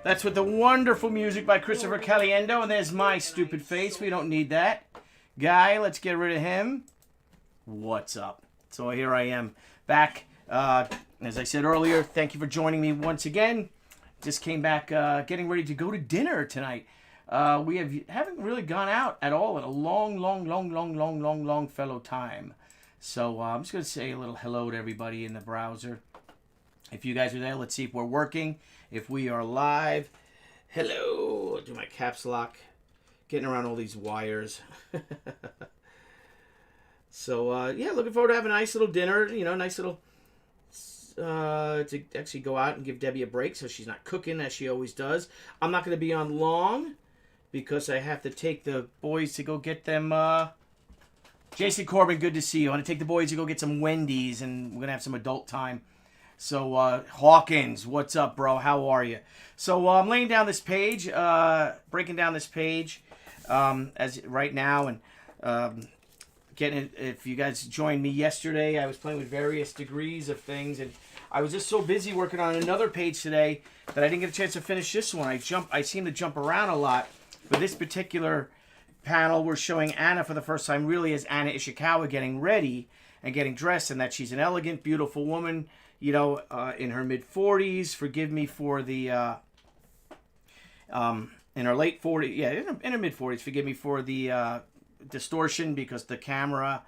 That's with the wonderful music by Christopher Caliendo, and there's my stupid face. We don't need that. Guy, let's get rid of him. What's up? So here I am back. As I said earlier, thank you for joining me once again. Just came back getting ready to go to dinner tonight. We haven't really gone out at all in a long fellow time. So I'm just going to say a little hello to everybody in the browser. If you guys are there, let's see if we're working. If we are live. Hello. I'll do my caps lock. Getting around all these wires. So, yeah, looking forward to having a nice little dinner. You know, nice little... to actually go out and give Debbie a break so she's not cooking as she always does. I'm not going to be on long because I have to take the boys to go get them... Jason Corbin, good to see you. I want to take the boys to go get some Wendy's, and we're going to have some adult time. So, Hawkins, what's up, bro? How are you? So, I'm laying down this page, breaking down this page as right now, and getting it. If you guys joined me yesterday, I was playing with various degrees of things, and I was just so busy working on another page today that I didn't get a chance to finish this one. I seem to jump around a lot. For this particular panel, we're showing Anna for the first time, really as Anna Ishikawa getting ready and getting dressed, and that she's an elegant, beautiful woman. You know, in her mid-40s. Forgive me for the, in her late 40s, yeah, in her mid-40s. Forgive me for the distortion because the camera,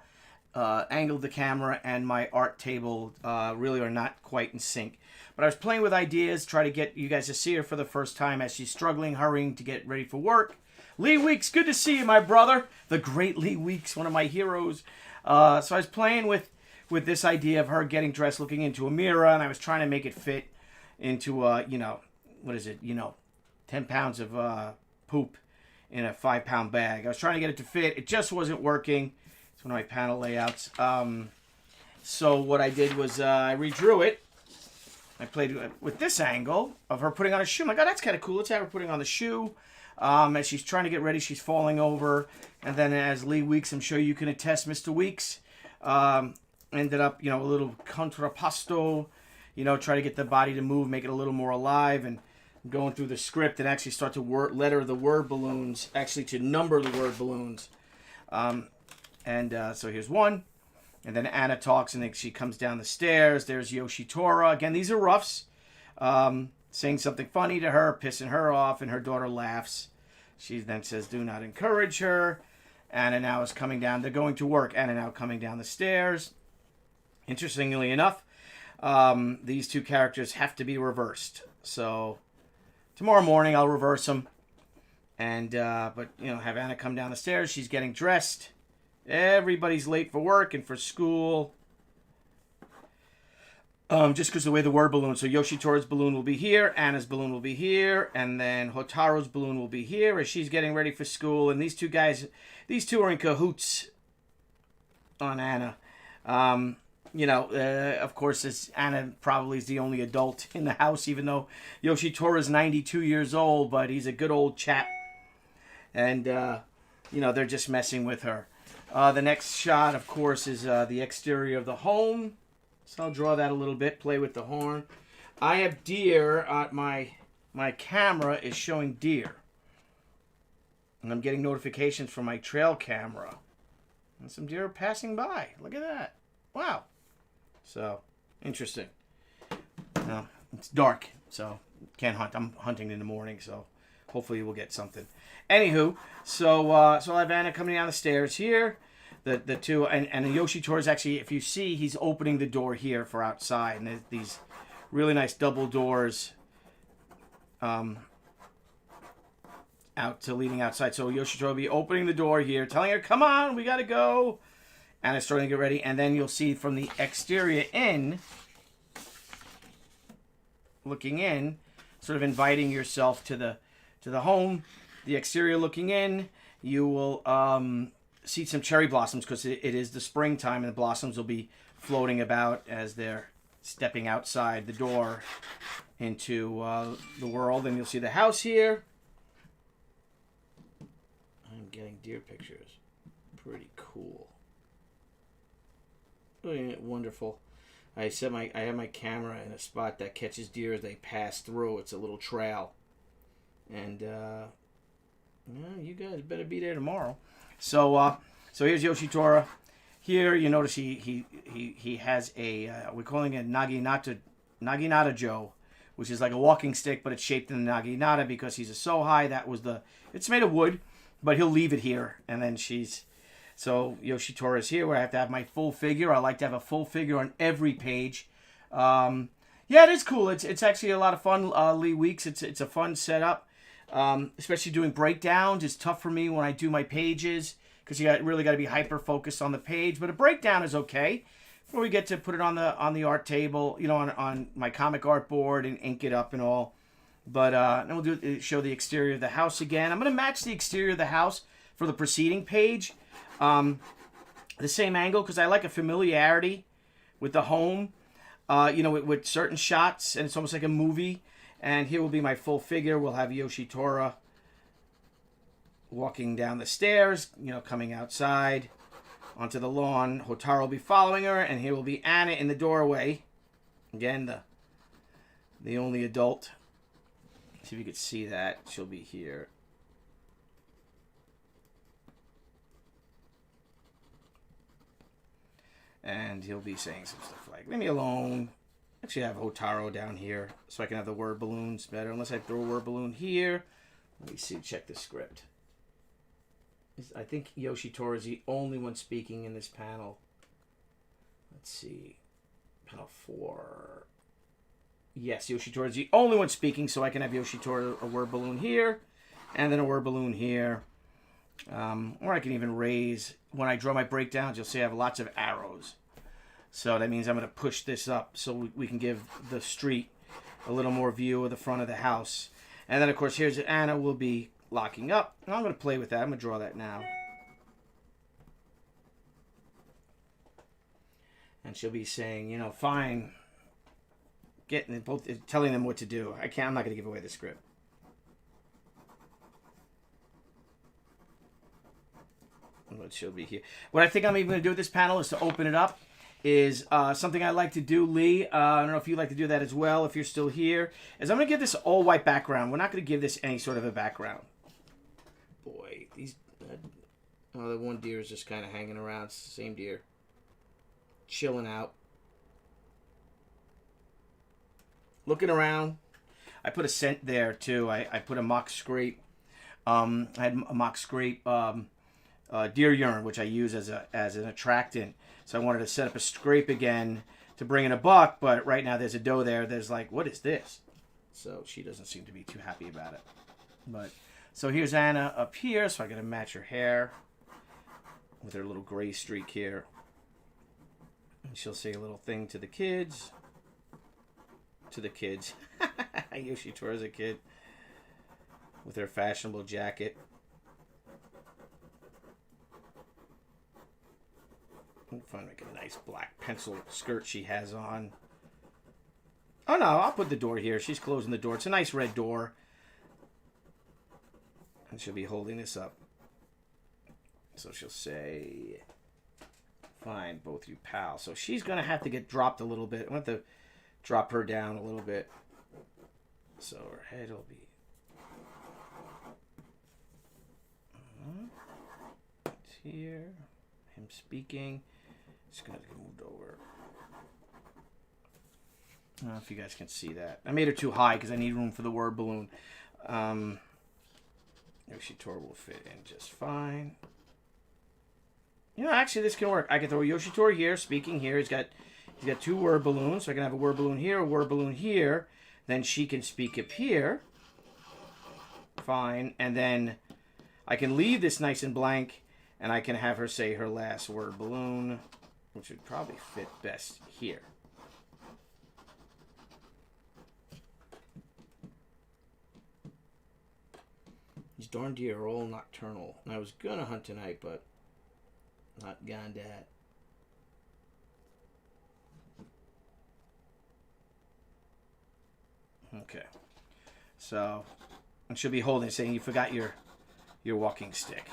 angled the camera and my art table really are not quite in sync. But I was playing with ideas, try to get you guys to see her for the first time as she's struggling, hurrying to get ready for work. Lee Weeks, good to see you, my brother. The great Lee Weeks, one of my heroes. So I was playing with this idea of her getting dressed, looking into a mirror, and I was trying to make it fit into, you know, what is it, 10 pounds of poop in a 5-pound bag. I was trying to get it to fit. It just wasn't working. It's one of my panel layouts. So what I did was I redrew it. I played with this angle of her putting on a shoe. I'm like, oh, that's kind of cool. Let's have her putting on the shoe. As she's trying to get ready, she's falling over. And then as Lee Weeks, I'm sure you can attest, Mr. Weeks, ended up, a little contrapposto, try to get the body to move, make it a little more alive, and going through the script and actually start to letter the word balloons, actually to number the word balloons. So here's one. And then Anna talks, and then she comes down the stairs. There's Yoshitora. Again, these are roughs. Saying something funny to her, pissing her off, and her daughter laughs. She then says, do not encourage her. Anna now is coming down. They're going to work. Anna now coming down the stairs. Interestingly enough, these two characters have to be reversed. So tomorrow morning I'll reverse them, and have Anna come down the stairs. She's getting dressed. Everybody's late for work and for school. Just because the way the word balloon. So Yoshitora's balloon will be here, Anna's balloon will be here, and then Hotaro's balloon will be here as she's getting ready for school. And these two are in cahoots on Anna. Of course, Anna probably is the only adult in the house, even though Yoshitora's 92 years old, but he's a good old chap. And, they're just messing with her. The next shot, of course, is the exterior of the home. So I'll draw that a little bit, play with the horn. I have deer. My camera is showing deer. And I'm getting notifications from my trail camera. And some deer are passing by. Look at that. Wow. So, interesting. Now, it's dark, so can't hunt. I'm hunting in the morning, so hopefully we'll get something. Anywho, so I'll have Anna coming down the stairs here. The two, and Yoshitora's actually, if you see, he's opening the door here for outside. And there's these really nice double doors out to leading outside. So Yoshitora will be opening the door here, telling her, come on, we got to go. Anna's starting to get ready, and then you'll see from the exterior in, looking in, sort of inviting yourself to the home. The exterior looking in, you will see some cherry blossoms because it is the springtime, and the blossoms will be floating about as they're stepping outside the door into the world. And you'll see the house here. I'm getting deer pictures. Pretty cool. Oh, yeah, wonderful. I have my camera in a spot that catches deer as they pass through. It's a little trail. And well, you guys better be there tomorrow. So here's Yoshitora. Here you notice he has a we're calling it Naginata Joe, which is like a walking stick, but it's shaped in the Naginata because he's a Sohai. It's made of wood, but he'll leave it here, and then so Yoshitora is here where I have to have my full figure. I like to have a full figure on every page. Yeah, it is cool. It's actually a lot of fun. Lee Weeks. It's a fun setup. Especially doing breakdowns. It's tough for me when I do my pages because really got to be hyper focused on the page. But a breakdown is okay. Before we get to put it on the art table, on my comic art board and ink it up and all. But then we'll show the exterior of the house again. I'm going to match the exterior of the house for the preceding page. The same angle because I like a familiarity with the home. With certain shots, and it's almost like a movie. And here will be my full figure. We'll have Yoshitora walking down the stairs, coming outside onto the lawn. Hotaru will be following her, and here will be Anna in the doorway. Again, the only adult. See if you could see that. She'll be here. And he'll be saying some stuff like, leave me alone. Actually, I have Hotaru down here so I can have the word balloons better. Unless I throw a word balloon here. Let me see. Check the script. I think Yoshitora is the only one speaking in this panel. Let's see. Panel 4. Yes, Yoshitora is the only one speaking, so I can have Yoshitora a word balloon here. And then a word balloon here. Or I can even raise. When I draw my breakdowns, you'll see I have lots of arrows. So that means I'm going to push this up so we can give the street a little more view of the front of the house. And then, of course, here's Anna will be locking up. And I'm going to play with that. I'm going to draw that now. And she'll be saying, fine. Telling them what to do. I'm not going to give away the script. What she'll be here. What I think I'm even going to do with this panel is to open it up. Is something I like to do, Lee. I don't know if you'd like to do that as well, if you're still here. Is I'm going to give this all white background. We're not going to give this any sort of a background. Boy, the one deer is just kind of hanging around. It's the same deer. Chilling out. Looking around. I put a scent there, too. I put a mock scrape. I had a mock scrape deer urine, which I use as an attractant. So I wanted to set up a scrape again to bring in a buck, but right now there's a doe there. There's like, what is this? So she doesn't seem to be too happy about it. But so here's Anna up here. So I got to match her hair with her little gray streak here. And she'll say a little thing to the kids. Yoshitora is a kid with her fashionable jacket. I'm trying to make a nice black pencil skirt she has on. Oh no, I'll put the door here. She's closing the door. It's a nice red door. And she'll be holding this up. So she'll say, fine, both you pal. So she's going to have to get dropped a little bit. I'm going to have to drop her down a little bit. So her head will be... It's here. Him speaking. Just going to get moved over. I don't know if you guys can see that. I made her too high because I need room for the word balloon. Yoshitora will fit in just fine. Actually, this can work. I can throw Yoshitora here, speaking here. He's got two word balloons, so I can have a word balloon here, a word balloon here. Then she can speak up here. Fine. And then I can leave this nice and blank, and I can have her say her last word balloon, which would probably fit best here. These darn deer are all nocturnal. And I was going to hunt tonight, but not gone that. Okay. So, and she'll be holding it, saying you forgot your walking stick.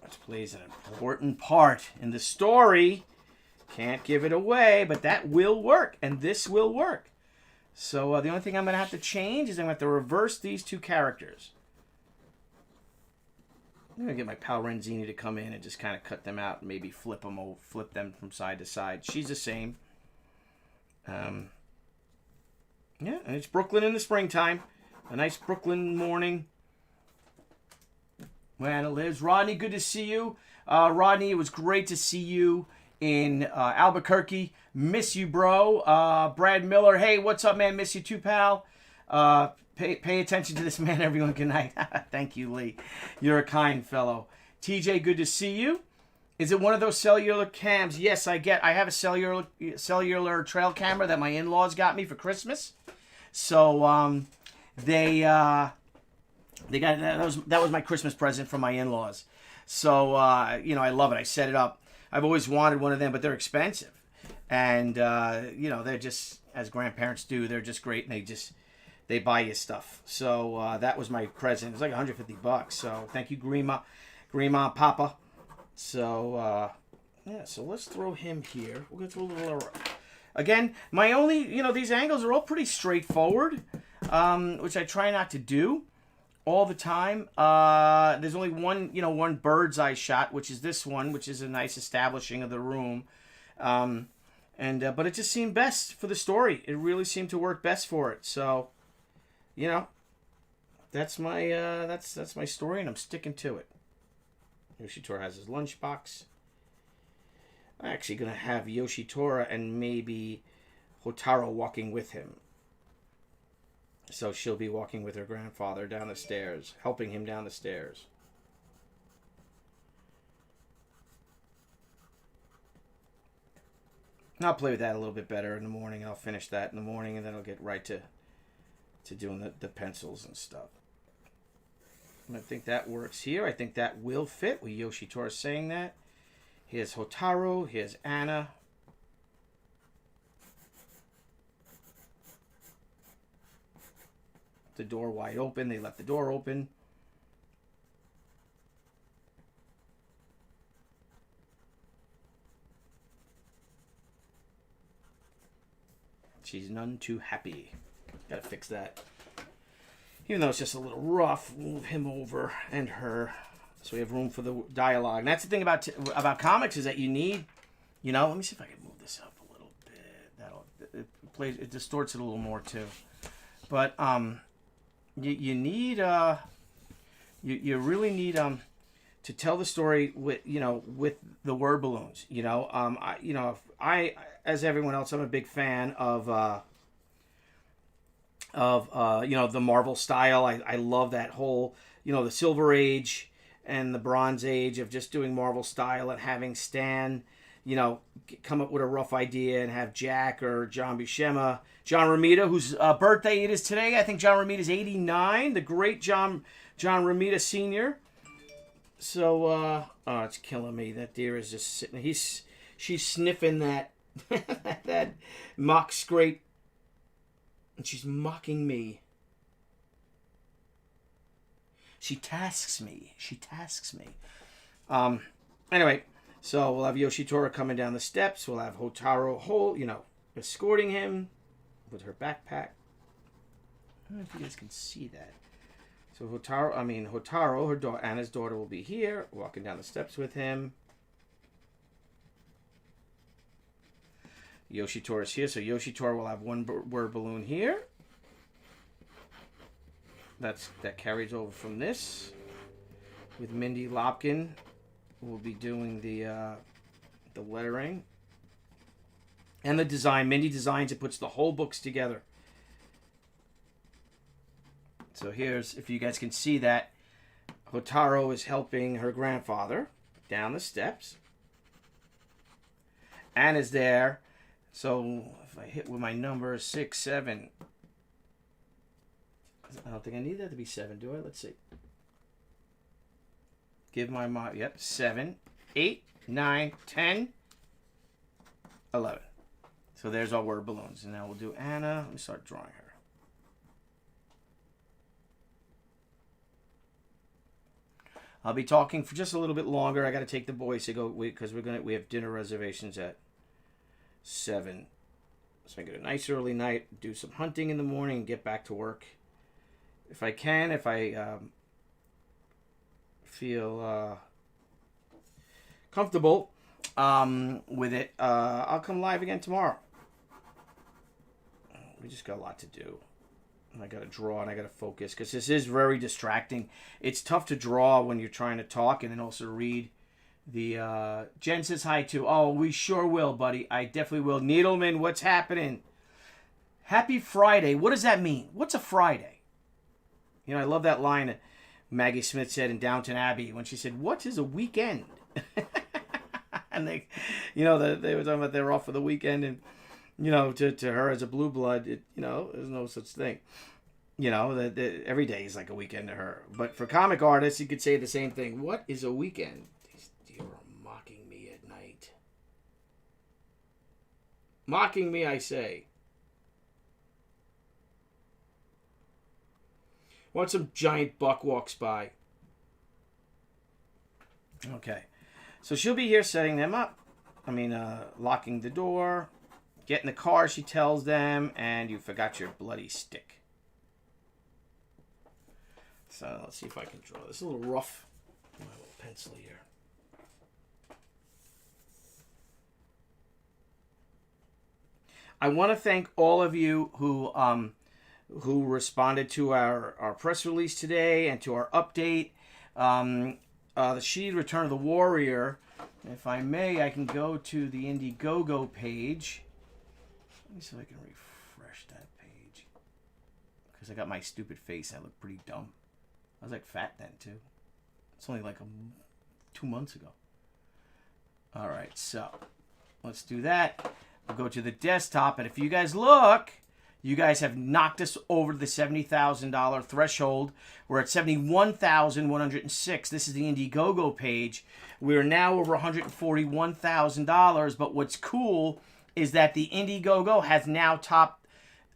Which plays an important part in the story. Can't give it away, but that will work. And this will work. So the only thing I'm going to have to change is I'm going to have to reverse these two characters. I'm going to get my pal Renzini to come in and just kind of cut them out and maybe flip them from side to side. She's the same. Yeah, and it's Brooklyn in the springtime. A nice Brooklyn morning. When it lives. Rodney, good to see you. Rodney, it was great to see you in Albuquerque. Miss you, bro. Brad Miller, hey, what's up, man? Miss you too, pal. Pay attention to this man, everyone. Good night. Thank you, Lee. You're a kind fellow. TJ, good to see you. Is it one of those cellular cams? Yes, I have a cellular trail camera that my in-laws got me for Christmas. So they got that was my Christmas present from my in-laws. So I love it. I set it up. I've always wanted one of them, but they're expensive. And they're just, as grandparents do, they're just great, and they buy you stuff. So that was my present. It was like $150. So thank you, Grima, Papa. So so let's throw him here. We're gonna throw a little. Again, my only, these angles are all pretty straightforward, which I try not to do all the time. There's only one bird's eye shot, which is this one, which is a nice establishing of the room. But it just seemed best for the story. It really seemed to work best for it. So, that's my that's my story, and I'm sticking to it. Yoshitora has his lunchbox. I'm actually gonna have Yoshitora and maybe Hotaru walking with him. So she'll be walking with her grandfather down the stairs, helping him down the stairs. And I'll play with that a little bit better in the morning. I'll finish that in the morning, and then I'll get right to doing the pencils and stuff. And I think that works here. I think that will fit with Yoshitora saying that. Here's Hotaru. Here's Anna. The door wide open. They left the door open. She's none too happy. Gotta fix that. Even though it's just a little rough, move him over and her, so we have room for the dialogue. And that's the thing about comics, is that you need, let me see if I can move this up a little bit. It distorts it a little more too. But you need you really need to tell the story with with the word balloons. I as everyone else, I'm a big fan of the Marvel style. I love that whole, the Silver Age and the Bronze Age of just doing Marvel style, and having Stan, come up with a rough idea, and have Jack or John Buscema, John Romita, whose birthday it is today. I think John Romita is 89. The great John Romita Sr. So, it's killing me. That deer is just sitting. She's sniffing that that mock scrape. And she's mocking me. She tasks me. Anyway, so we'll have Yoshitora coming down the steps. We'll have Hotaru, escorting him with her backpack. I don't know if you guys can see that. So Hotaru, her daughter, Anna's daughter, will be here, walking down the steps with him. Yoshitora's here, so Yoshitora will have one word balloon here. That carries over from this. With Mindy Lopkin, we'll be doing the lettering and the design. Mindy designs it, puts the whole books together. So here's, if you guys can see that, Hotaru is helping her grandfather down the steps. Anna's there. So if I hit with my number 6, 7, I don't think I need that to be 7, do I? Let's see. Give my mom, 7, 8, 9, 10, 11. So there's our word balloons. And now we'll do Anna. Let me start drawing her. I'll be talking for just a little bit longer. I got to take the boys to go, because we have dinner reservations at 7. So I get a nice early night, do some hunting in the morning, and get back to work. If I can, if I feel comfortable with it, I'll come live again tomorrow. We just got a lot to do. And I got to draw and I got to focus because this is very distracting. It's tough to draw when you're trying to talk and then also read. The Jen says hi too. Oh, we sure will, buddy. I definitely will. Needleman, what's happening? Happy Friday. What does that mean? What's a Friday? You know, I love that line that Maggie Smith said in Downton Abbey when she said, "What is a weekend?" And they, you know, they were talking about they were off for the weekend, and you know, to her as a blue blood, you know, there's no such thing. You know, that every day is like a weekend to her. But for comic artists, you could say the same thing. What is a weekend? These deer are mocking me at night. Mocking me, I say. What some giant buck walks by. Okay. So she'll be here setting them up. I mean, locking the door. Get in the car, she tells them, and you forgot your bloody stick. So let's see if I can draw this. A little rough. My little pencil here. I want to thank all of you who responded to our press release today and to our update. The Sheed Return of the Warrior. If I may, I can go to the Indiegogo page. Let me see if I can refresh that page. Because I got my stupid face. I look pretty dumb. I was like fat then too. It's only like 2 months ago. All right, so let's do that. We'll go to the desktop, and if you guys look, you guys have knocked us over the $70,000 threshold. We're at $71,106. This is the Indiegogo page. We're now over $141,000. But what's cool is that the Indiegogo has now topped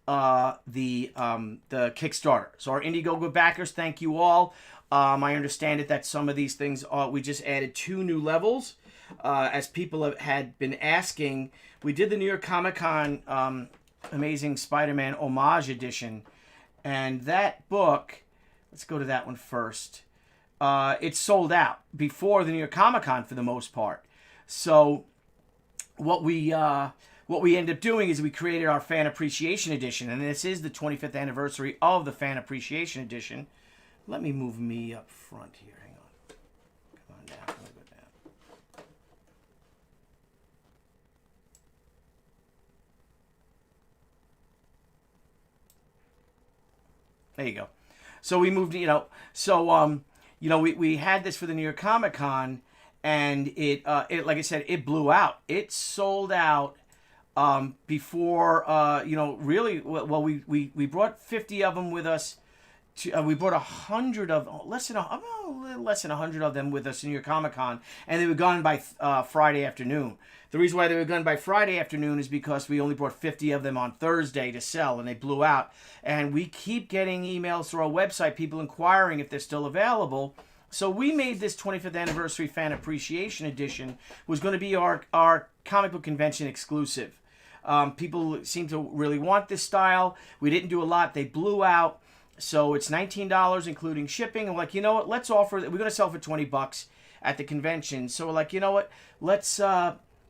the Kickstarter. So our Indiegogo backers, thank you all. I understand it that some of these things we just added 2 new levels, as people had been asking. We did the New York Comic Con Amazing Spider-Man Homage Edition, and that book. Let's go to that one first. It's sold out before the New York Comic Con for the most part. So what we ended up doing is we created our Fan Appreciation Edition, and this is the 25th anniversary of the Fan Appreciation Edition. Let me move me up front here. Hang on. Come on down. Let me go down. There you go. So we moved, we had this for the New York Comic Con, and it like I said, it blew out. It sold out before, really, well, we brought 50 of them with us. We brought 100 of less than 100 of them with us in New York Comic Con, and they were gone by Friday afternoon. The reason why they were gone by Friday afternoon is because we only brought 50 of them on Thursday to sell, and they blew out. And we keep getting emails through our website, people inquiring if they're still available. So we made this 25th anniversary Fan Appreciation Edition was going to be our comic book convention exclusive. People seem to really want this style. We didn't do a lot. They blew out. So it's $19 including shipping. And we're like, you know what? Let's offer. We're going to sell for $20 at the convention. So we're like, you know what? Let's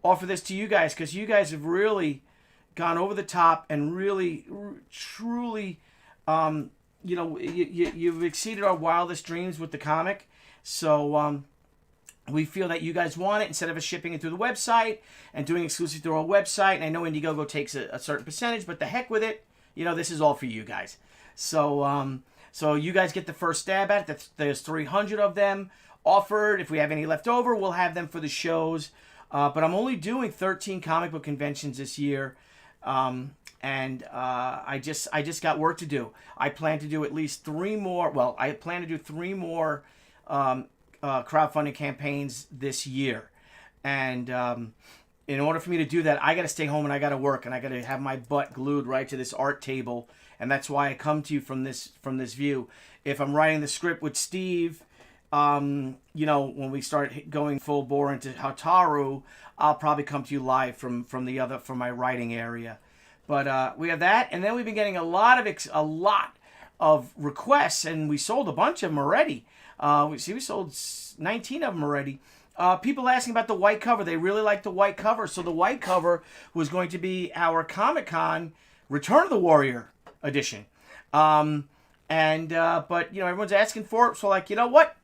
offer this to you guys because you guys have really gone over the top and really, truly, you've exceeded our wildest dreams with the comic. So we feel that you guys want it instead of us shipping it through the website and doing exclusive through our website. And I know Indiegogo takes a certain percentage, but the heck with it. This is all for you guys. So you guys get the first stab at it. There's 300 of them offered. If we have any left over, we'll have them for the shows. But I'm only doing 13 comic book conventions this year. And I just got work to do. I plan to do at least 3 more. Well, I plan to do 3 more crowdfunding campaigns this year. And in order for me to do that, I got to stay home and I got to work and I got to have my butt glued right to this art table. And that's why I come to you from this view. If I'm writing the script with Steve, when we start going full bore into Hataru, I'll probably come to you live from my writing area. But we have that, and then we've been getting a lot of requests, and we sold a bunch of them already. We sold 19 of them already. People asking about the white cover. They really like the white cover. So the white cover was going to be our Comic-Con Return of the Warrior edition. But everyone's asking for it. So like, you know what?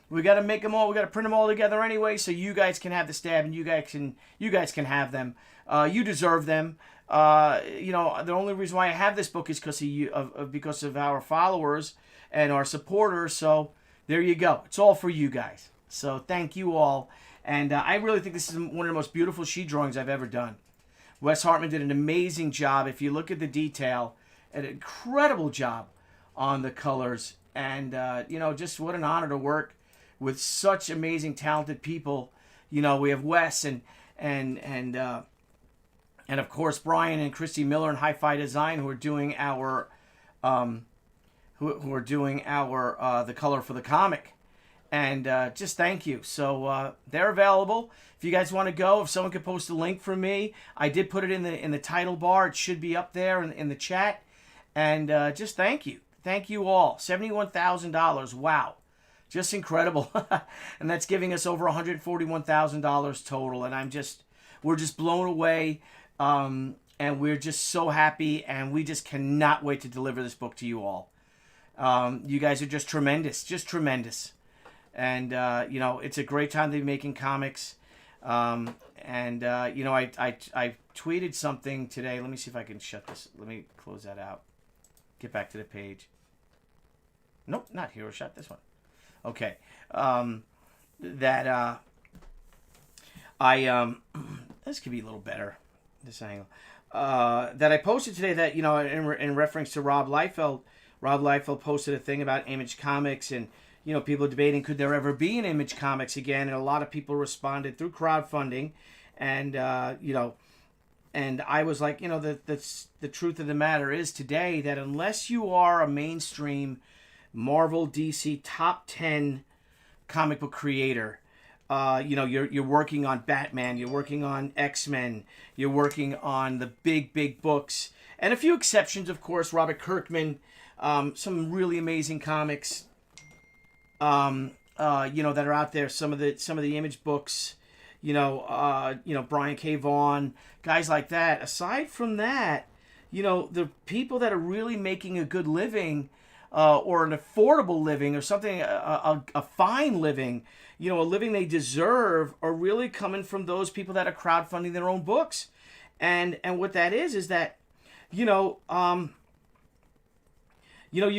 We got to make them all. We got to print them all together anyway, so you guys can have the stab, and you guys can have them. You deserve them. The only reason why I have this book is because of our followers and our supporters. So there you go. It's all for you guys. So thank you all. And I really think this is one of the most beautiful sheet drawings I've ever done. Wes Hartman did an amazing job. If you look at the detail, an incredible job on the colors. And, just what an honor to work with such amazing, talented people. We have Wes and of course Brian and Christy Miller and Hi-Fi Design who are doing our the color for the comic. And just thank you. So they're available. If you guys want to go, if someone could post a link for me, I did put it in the title bar. It should be up there in the chat. And just thank you. Thank you all. $71,000. Wow. Just incredible. And that's giving us over $141,000 total. And we're just blown away. And we're just so happy. And we just cannot wait to deliver this book to you all. You guys are just tremendous. Just tremendous. And, it's a great time to be making comics. I tweeted something today. Let me see if I can shut this. Let me close that out. Get back to the page. Nope, not Hero Shot. This one. Okay. This could be a little better. This angle. That I posted today that, in reference to Rob Liefeld. Rob Liefeld posted a thing about Image Comics and, people debating could there ever be an Image Comics again, and a lot of people responded through crowdfunding, and and I was like, the truth of the matter is today that unless you are a mainstream Marvel, DC top 10 comic book creator, you're working on Batman, you're working on X-Men, you're working on the big books, and a few exceptions, of course, Robert Kirkman, some really amazing comics. That are out there. Some of the Image books, Brian K. Vaughan, guys like that. Aside from that, the people that are really making a good living, or an affordable living, or something, a fine living, a living they deserve, are really coming from those people that are crowdfunding their own books, and what that is that, you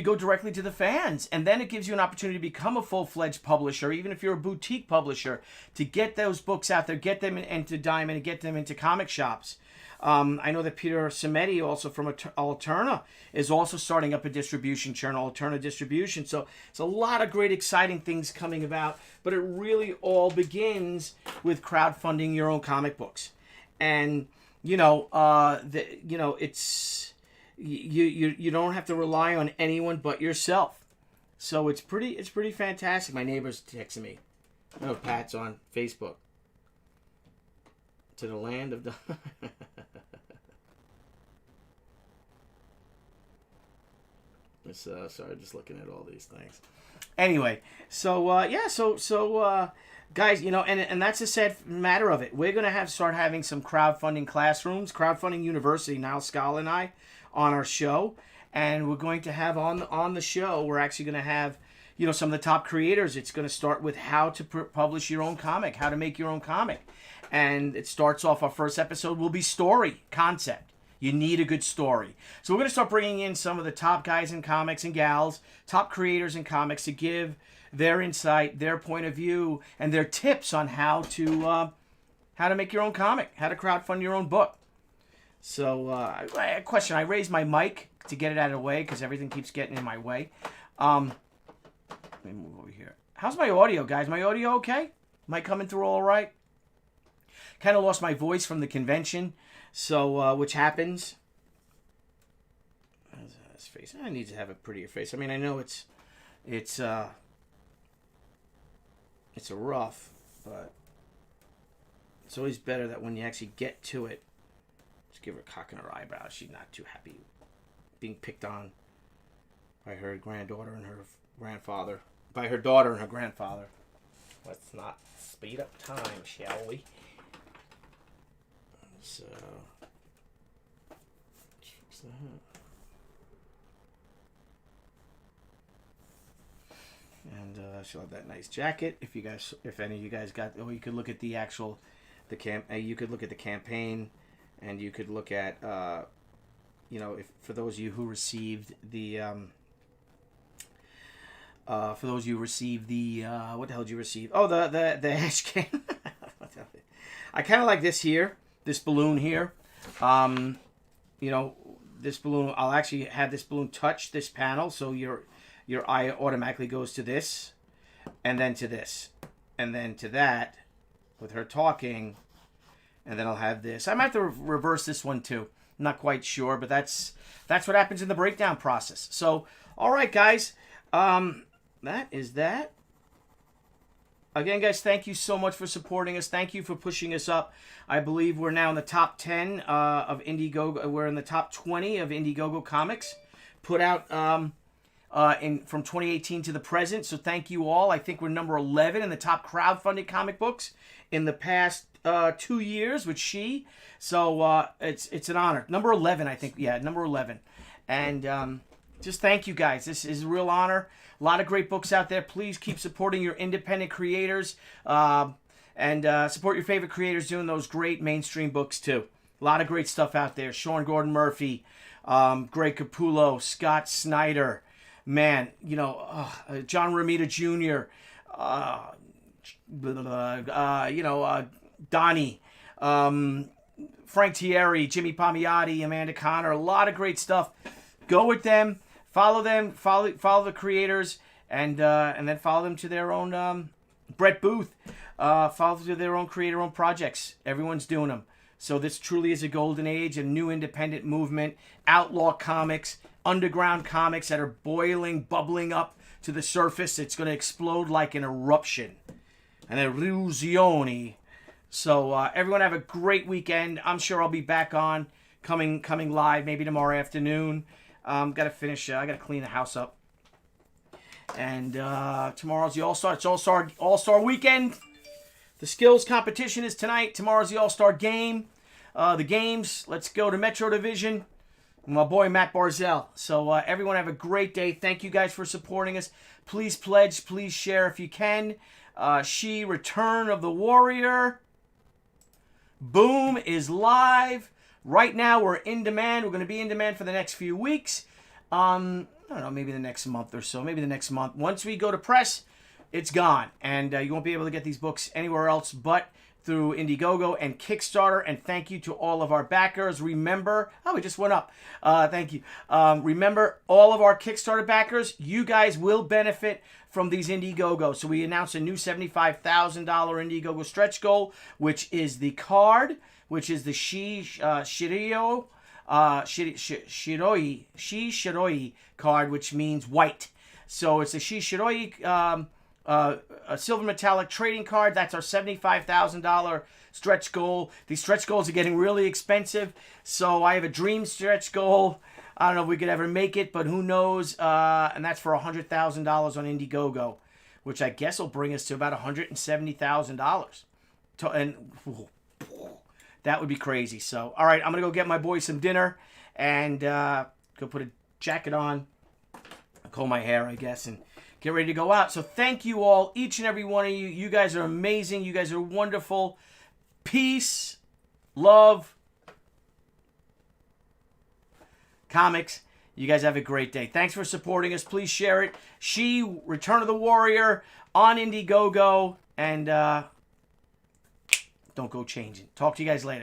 go directly to the fans, and then it gives you an opportunity to become a full-fledged publisher, even if you're a boutique publisher, to get those books out there, get them into Diamond, and get them into comic shops. I know that Peter Samedi, also from Alterna, is also starting up a distribution channel, Alterna Distribution. So it's a lot of great, exciting things coming about, but it really all begins with crowdfunding your own comic books. And, it's... You don't have to rely on anyone but yourself. So it's pretty fantastic. My neighbor's texting me. Oh, Pat's on Facebook. To the land of the... Sorry, just looking at all these things. Anyway, so guys, and that's the sad matter of it. We're going to start having some crowdfunding classrooms, Crowdfunding University, Niall Scala and I, on our show, and we're going to have on the show, we're actually going to have some of the top creators. It's going to start with how to publish your own comic, how to make your own comic, and it starts off, our first episode will be story concept. You need a good story. So we're going to start bringing in some of the top guys in comics and gals, top creators in comics, to give their insight, their point of view, and their tips on how to make your own comic, how to crowdfund your own book. So, a question. I raised my mic to get it out of the way because everything keeps getting in my way. Let me move over here. How's my audio, guys? My audio okay? Am I coming through all right? Kind of lost my voice from the convention, so which happens. His face. I need to have a prettier face. I mean, I know it's a rough, but it's always better that when you actually get to it, Just give her a cock in her eyebrow. She's not too happy being picked on by her granddaughter and her grandfather. By her daughter and her grandfather. Let's not speed up time, shall we? So, fix that. And she'll have that nice jacket. If any of you guys got, you could look at the actual, you could look at the campaign, and you could look at, if for those of you who received the, what the hell did you receive? Oh, the hash can. I kind of like this here, this balloon here. This balloon. I'll actually have this balloon touch this panel, so your eye automatically goes to this, and then to this, and then to that, with her talking, and then I'll have this. I might have to reverse this one too. I'm not quite sure, but that's what happens in the breakdown process. So, all right, guys, that is that. Again, guys, thank you so much for supporting us. Thank you for pushing us up. I believe we're now in the top 10 of Indiegogo. We're in the top 20 of Indiegogo comics put out from 2018 to the present. So thank you all. I think we're number 11 in the top crowdfunded comic books in the past 2 years with She. So it's an honor. Number 11, I think. Yeah, number 11. And just thank you guys. This is a real honor. A lot of great books out there. Please keep supporting your independent creators and support your favorite creators doing those great mainstream books too. A lot of great stuff out there. Sean Gordon Murphy, Greg Capullo, Scott Snyder, man, John Romita Jr., Donnie, Frank Thierry, Jimmy Palmiotti, Amanda Connor. A lot of great stuff. Go with them. Follow them, follow the creators, and then follow them to their own, Brett Booth, follow to their own creator-own projects. Everyone's doing them. So this truly is a golden age, a new independent movement, outlaw comics, underground comics that are bubbling up to the surface. It's going to explode like an eruption, an eruzione. So everyone have a great weekend. I'm sure I'll be back on, coming live, maybe tomorrow afternoon. Got to finish. I got to clean the house up. And tomorrow's the All-Star. It's All-Star weekend. The skills competition is tonight. Tomorrow's the All-Star game. The games. Let's go to Metro Division. My boy Matt Barzell. So everyone have a great day. Thank you guys for supporting us. Please pledge. Please share if you can. She Return of the Warrior. Boom is live. Right now, we're in demand. We're going to be in demand for the next few weeks. I don't know, maybe the next month or so. Maybe the next month. Once we go to press, it's gone. And you won't be able to get these books anywhere else but through Indiegogo and Kickstarter. And thank you to all of our backers. Remember, it just went up. Thank you. Remember, all of our Kickstarter backers, you guys will benefit from these Indiegogo. So we announced a new $75,000 Indiegogo stretch goal, which is the card, which is the Shiroi card, which means white. So it's a Shiroi a silver metallic trading card. That's our $75,000 stretch goal. These stretch goals are getting really expensive. So I have a dream stretch goal. I don't know if we could ever make it, but who knows? And that's for $100,000 on Indiegogo, which I guess will bring us to about $170,000. And that would be crazy. So, all right, I'm going to go get my boy some dinner and go put a jacket on, comb my hair, I guess, and get ready to go out. So thank you all, each and every one of you. You guys are amazing. You guys are wonderful. Peace, love, comics. You guys have a great day. Thanks for supporting us. Please share it. She Return of the Warrior on Indiegogo. And don't go changing. Talk to you guys later.